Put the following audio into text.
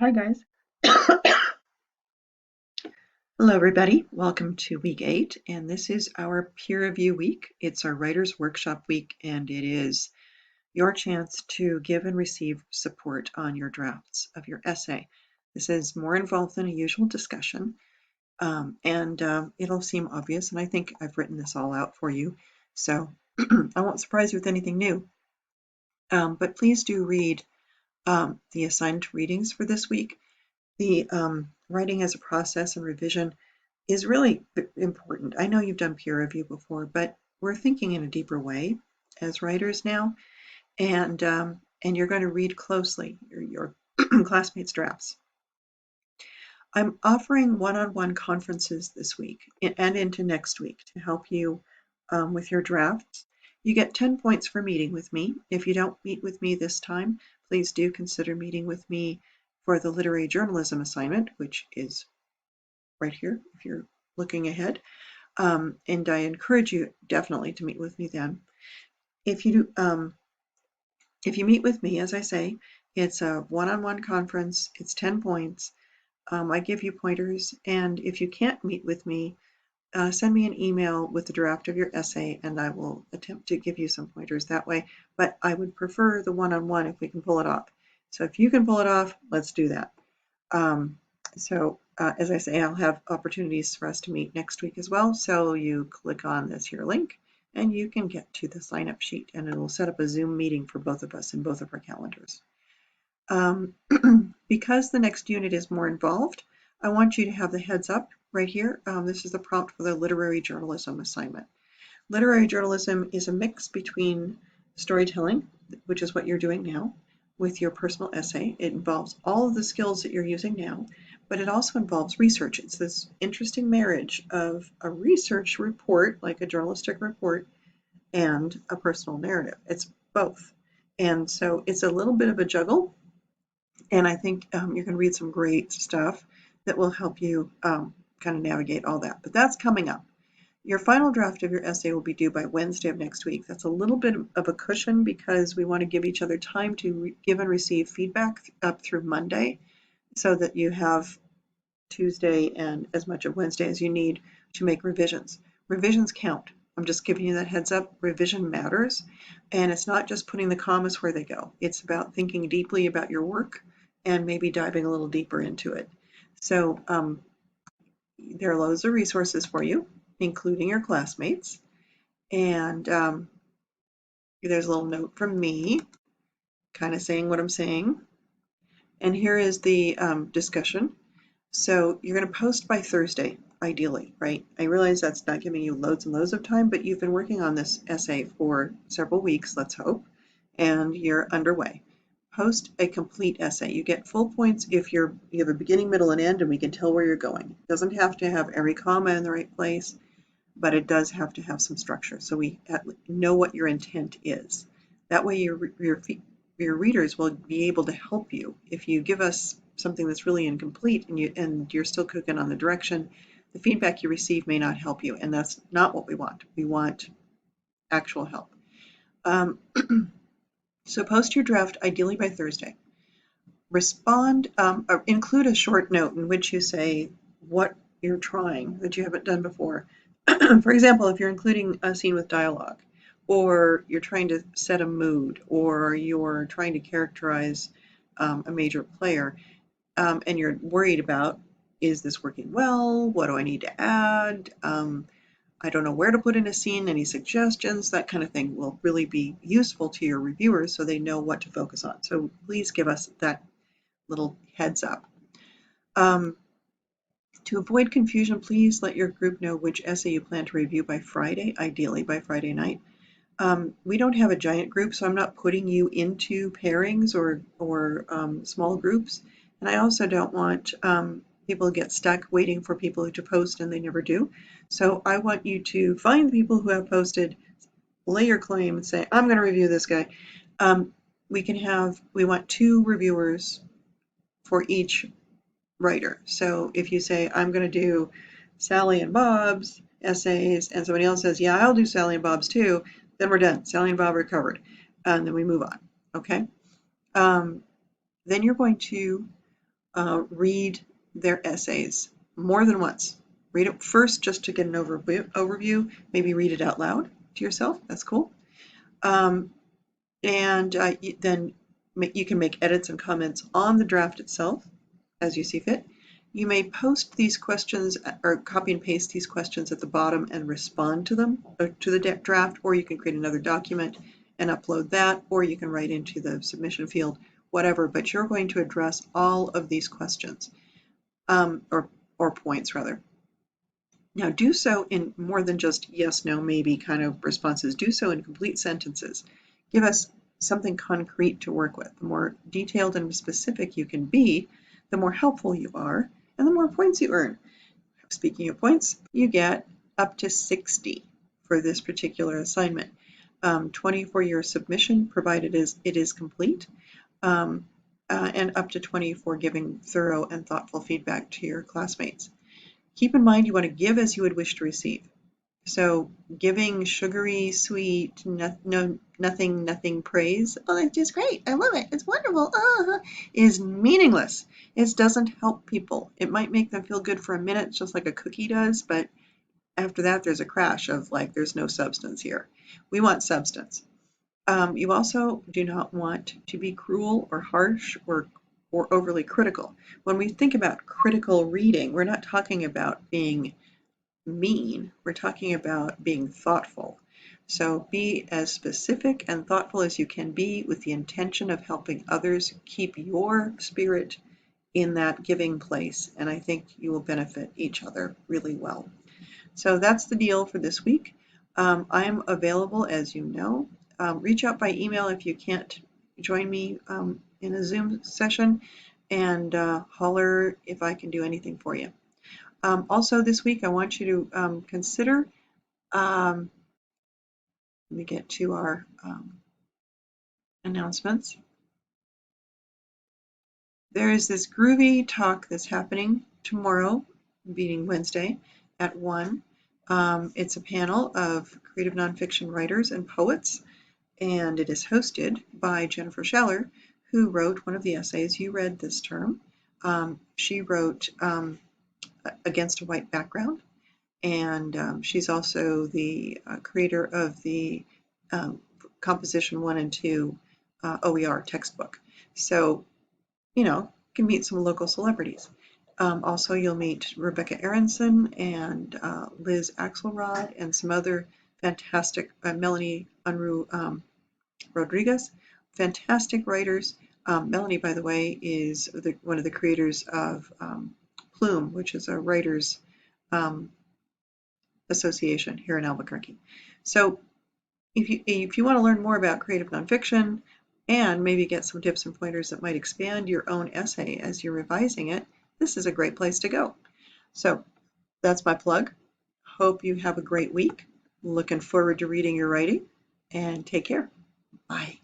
Hi, guys. Hello, everybody. Welcome to week 8, and this is our peer review week. It's our writer's workshop week, and it is your chance to give and receive support on your drafts of your essay. This is more involved than a usual discussion, and it'll seem obvious, and I think I've written this all out for you, so I won't surprise you with anything new. But please do read the assigned readings for this week. The writing as a process and revision is really important. I know you've done peer review before, but we're thinking in a deeper way as writers now, and you're going to read closely your classmates' drafts. I'm offering one-on-one conferences this week and into next week to help you with your drafts. You get 10 points for meeting with me. If you don't meet with me this time, please do consider meeting with me for the literary journalism assignment, which is right here if you're looking ahead. And I encourage you definitely to meet with me then. If you meet with me, as I say, it's a one-on-one conference. It's 10 points. I give you pointers, and if you can't meet with me, send me an email with the draft of your essay, and I will attempt to give you some pointers that way. But I would prefer the one-on-one if we can pull it off. So if you can pull it off, let's do that. As I say, I'll have opportunities for us to meet next week as well. So you click on this here link and you can get to the sign up sheet, and it will set up a Zoom meeting for both of us in both of our calendars. Because the next unit is more involved, I want you to have the heads up right here. This is the prompt for the literary journalism assignment. Literary journalism is a mix between storytelling, which is what you're doing now, with your personal essay. It involves all of the skills that you're using now, but it also involves research. It's this interesting marriage of a research report, like a journalistic report, and a personal narrative. It's both. And so it's a little bit of a juggle, and I think you're going to read some great stuff that will help you kind of navigate all that. But that's coming up. Your final draft of your essay will be due by Wednesday of next week. That's a little bit of a cushion because we want to give each other time to give and receive feedback up through Monday so that you have Tuesday and as much of Wednesday as you need to make revisions. Revisions count. I'm just giving you that heads up. Revision matters, and it's not just putting the commas where they go. It's about thinking deeply about your work and maybe diving a little deeper into it. So there are loads of resources for you, including your classmates. And there's a little note from me kind of saying what I'm saying. And here is the discussion. So you're going to post by Thursday, ideally, right? I realize that's not giving you loads and loads of time, but you've been working on this essay for several weeks, let's hope, and you're underway. Post a complete essay. You get full points if you have a beginning, middle, and end, and we can tell where you're going. It doesn't have to have every comma in the right place, but it does have to have some structure so we know what your intent is. That way your readers will be able to help you. If you give us something that's really incomplete and you're still cooking on the direction, the feedback you receive may not help you, and that's not what we want. We want actual help. So post your draft ideally by Thursday. Respond, or include a short note in which you say what you're trying that you haven't done before. For example, if you're including a scene with dialogue, or you're trying to set a mood, or you're trying to characterize a major player, and you're worried about, is this working well? What do I need to add? I don't know where to put in a scene, any suggestions, that kind of thing will really be useful to your reviewers so they know what to focus on. So please give us that little heads up. To avoid confusion, please let your group know which essay you plan to review by Friday, ideally by Friday night. We don't have a giant group, so I'm not putting you into pairings or small groups. And I also don't want people to get stuck waiting for people to post and they never do. So I want you to find people who have posted, lay your claim and say, I'm going to review this guy. We want 2 reviewers for each writer. So if you say, I'm going to do Sally and Bob's essays, and somebody else says, yeah, I'll do Sally and Bob's too, then we're done. Sally and Bob are covered. And then we move on. Okay? Then you're going to read their essays more than once. Read it first just to get an overview. Maybe read it out loud to yourself. That's cool. And then you can make edits and comments on the draft itself as you see fit. You may post these questions or copy and paste these questions at the bottom and respond to them, to the draft, or you can create another document and upload that, or you can write into the submission field, whatever, but you're going to address all of these questions, or points rather. Now do so in more than just yes, no, maybe kind of responses. Do so in complete sentences. Give us something concrete to work with. The more detailed and specific you can be, the more helpful you are, and the more points you earn. Speaking of points, you get up to 60 for this particular assignment. 20 for your submission, provided it is complete, and up to 20 for giving thorough and thoughtful feedback to your classmates. Keep in mind you want to give as you would wish to receive. So giving sugary, sweet, nothing praise, oh, that's just great, I love it, it's wonderful, is meaningless. It doesn't help people. It might make them feel good for a minute, just like a cookie does, but after that there's a crash of like, there's no substance here. We want substance. You also do not want to be cruel or harsh or overly critical. When we think about critical reading, we're not talking about being mean, we're talking about being thoughtful. So be as specific and thoughtful as you can be with the intention of helping others keep your spirit in that giving place, and I think you will benefit each other really well. So that's the deal for this week. I'm available, as you know. Reach out by email if you can't join me in a Zoom session, and holler if I can do anything for you. Also this week, I want you to consider, let me get to our announcements. There is this groovy talk that's happening tomorrow, being Wednesday, at 1. It's a panel of creative nonfiction writers and poets, and it is hosted by Jennifer Schaller, who wrote one of the essays you read this term. She wrote Against a White Background, and she's also the creator of the Composition 1 and 2 OER textbook. So, you can meet some local celebrities. Also, you'll meet Rebecca Aronson and Liz Axelrod and some other fantastic, Melanie Unruh Rodriguez, fantastic writers. Melanie, by the way, is one of the creators of Plume, which is a writers association here in Albuquerque. So if you want to learn more about creative nonfiction and maybe get some tips and pointers that might expand your own essay as you're revising it, this is a great place to go. So that's my plug. Hope you have a great week. Looking forward to reading your writing, and take care. Bye.